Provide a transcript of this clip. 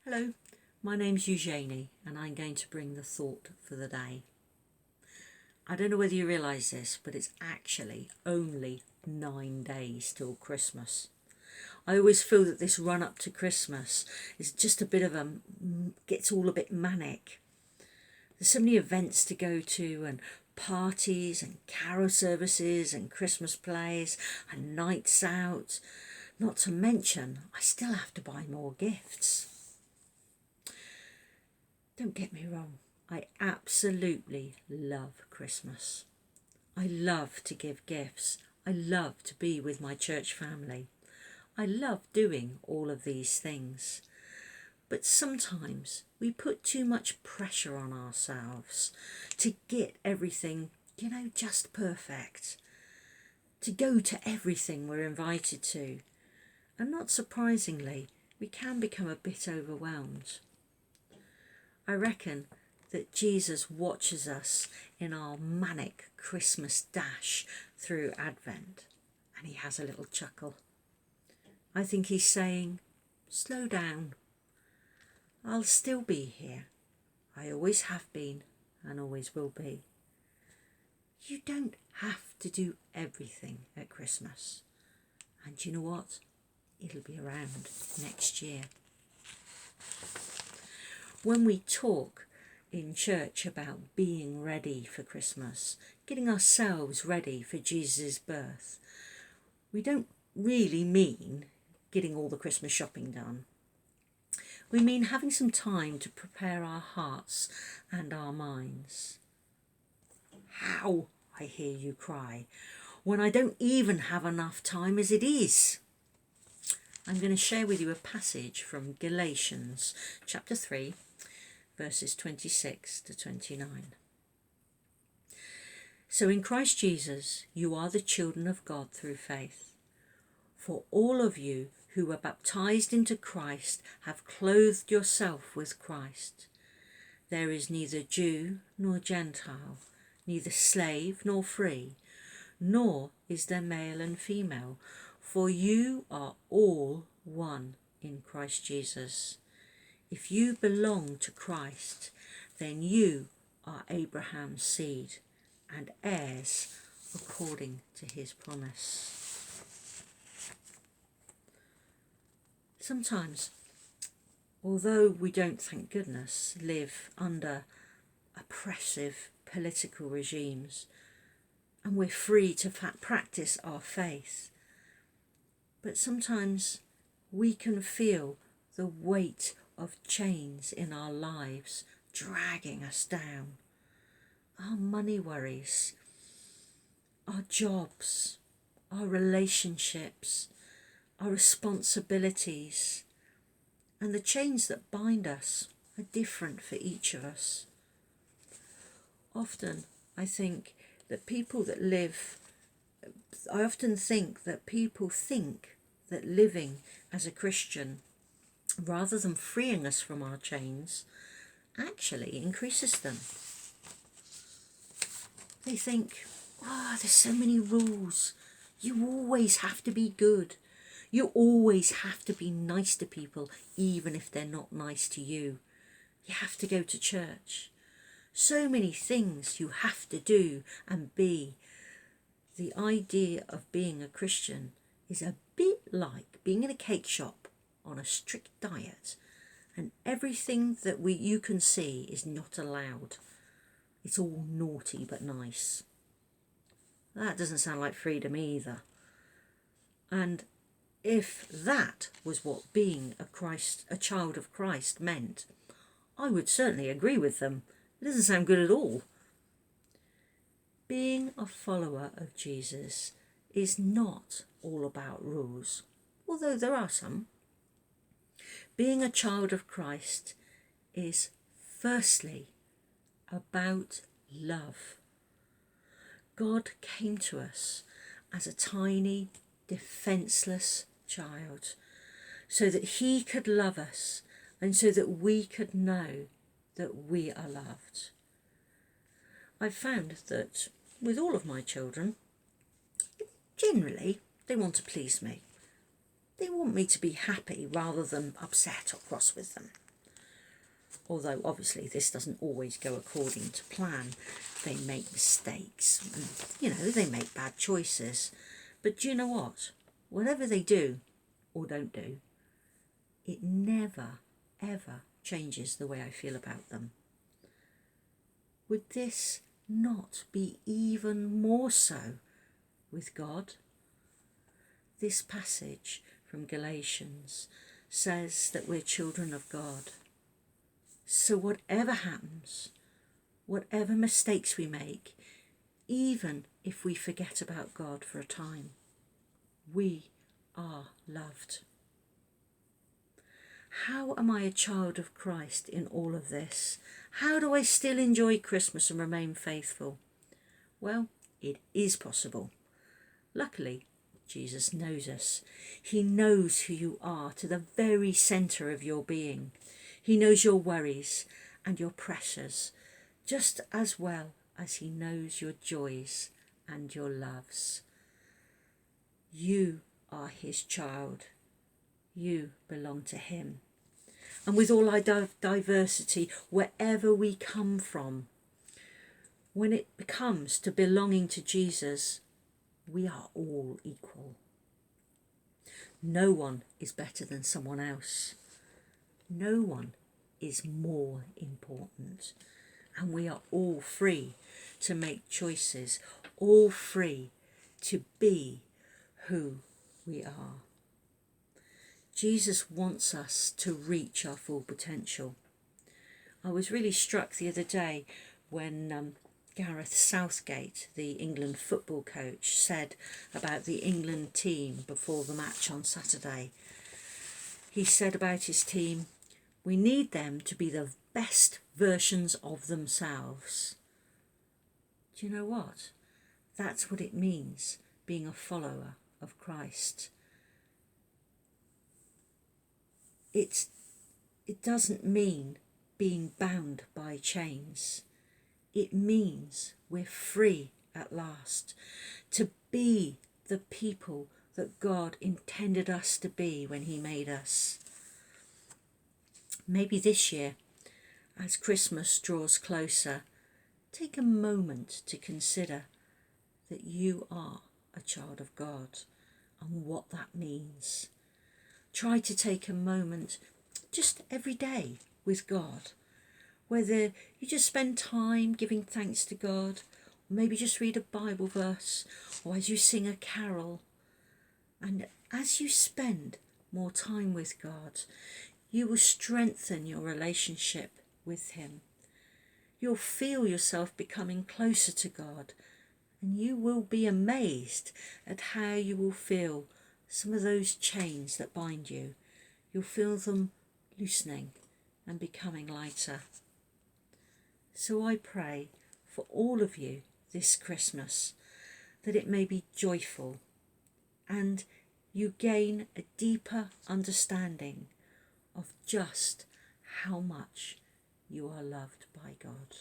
Hello, my name's Eugenie and I'm going to bring the thought for the day. I don't know whether you realise this, but it's actually only 9 days till Christmas. I always feel that this run up to Christmas is just a bit of gets all a bit manic. There's so many events to go to and parties and carol services and Christmas plays and nights out. Not to mention, I still have to buy more gifts. Don't get me wrong, I absolutely love Christmas. I love to give gifts. I love to be with my church family. I love doing all of these things. But sometimes we put too much pressure on ourselves to get everything, just perfect. To go to everything we're invited to. And not surprisingly, we can become a bit overwhelmed. I reckon that Jesus watches us in our manic Christmas dash through Advent, and he has a little chuckle. I think he's saying, slow down. I'll still be here. I always have been and always will be. You don't have to do everything at Christmas. And you know what? It'll be around next year. When we talk in church about being ready for Christmas, getting ourselves ready for Jesus' birth, we don't really mean getting all the Christmas shopping done. We mean having some time to prepare our hearts and our minds. How, I hear you cry, when I don't even have enough time as it is. I'm going to share with you a passage from Galatians chapter 3, verses 26 to 29. So in Christ Jesus, you are the children of God through faith. For all of you who were baptized into Christ have clothed yourself with Christ. There is neither Jew nor Gentile, neither slave nor free, nor is there male and female, for you are all one in Christ Jesus. If you belong to Christ, then you are Abraham's seed and heirs according to his promise. Sometimes, although we don't, thank goodness, live under oppressive political regimes and we're free to practice our faith, but sometimes we can feel the weight of chains in our lives dragging us down. Our money worries, our jobs, our relationships, our responsibilities, and the chains that bind us are different for each of us. Often I often think that people think that living as a Christian, rather than freeing us from our chains, actually increases them. They think, there's so many rules. You always have to be good. You always have to be nice to people, even if they're not nice to you. You have to go to church. So many things you have to do and be. The idea of being a Christian is a bit like being in a cake shop on a strict diet, and everything that you can see is not allowed. It's all naughty but nice. That doesn't sound like freedom either. And if that was what being a child of Christ meant, I would certainly agree with them. It doesn't sound good at all. Being a follower of Jesus is not all about rules, although there are some. Being a child of Christ is firstly about love. God came to us as a tiny, defenceless child so that he could love us and so that we could know that we are loved. I've found that with all of my children, generally they want to please me. They want me to be happy rather than upset or cross with them. although obviously this doesn't always go according to plan. They make mistakes and, they make bad choices. But do you know what? Whatever they do or don't do, it never, ever changes the way I feel about them. Would this not be even more so with God? This passage from Galatians says that we're children of God. So whatever happens, whatever mistakes we make, even if we forget about God for a time, we are loved. How am I a child of Christ in all of this? How do I still enjoy Christmas and remain faithful? Well, it is possible. Luckily, Jesus knows us. He knows who you are to the very centre of your being. He knows your worries and your pressures just as well as he knows your joys and your loves. You are his child. You belong to him. And with all our diversity, wherever we come from, when it comes to belonging to Jesus, we are all equal. No one is better than someone else. No one is more important. And we are all free to make choices, all free to be who we are. Jesus wants us to reach our full potential. I was really struck the other day when Gareth Southgate, the England football coach, said about the England team before the match on Saturday. He said about his team, we need them to be the best versions of themselves. Do you know what? That's what it means, being a follower of Christ. It doesn't mean being bound by chains. It means we're free at last to be the people that God intended us to be when he made us. Maybe this year, as Christmas draws closer, take a moment to consider that you are a child of God and what that means. Try to take a moment just every day with God, whether you just spend time giving thanks to God, or maybe just read a Bible verse, or as you sing a carol. And as you spend more time with God, you will strengthen your relationship with him. You'll feel yourself becoming closer to God, and you will be amazed at how you will feel some of those chains that bind you. You'll feel them loosening and becoming lighter. So I pray for all of you this Christmas that it may be joyful and you gain a deeper understanding of just how much you are loved by God.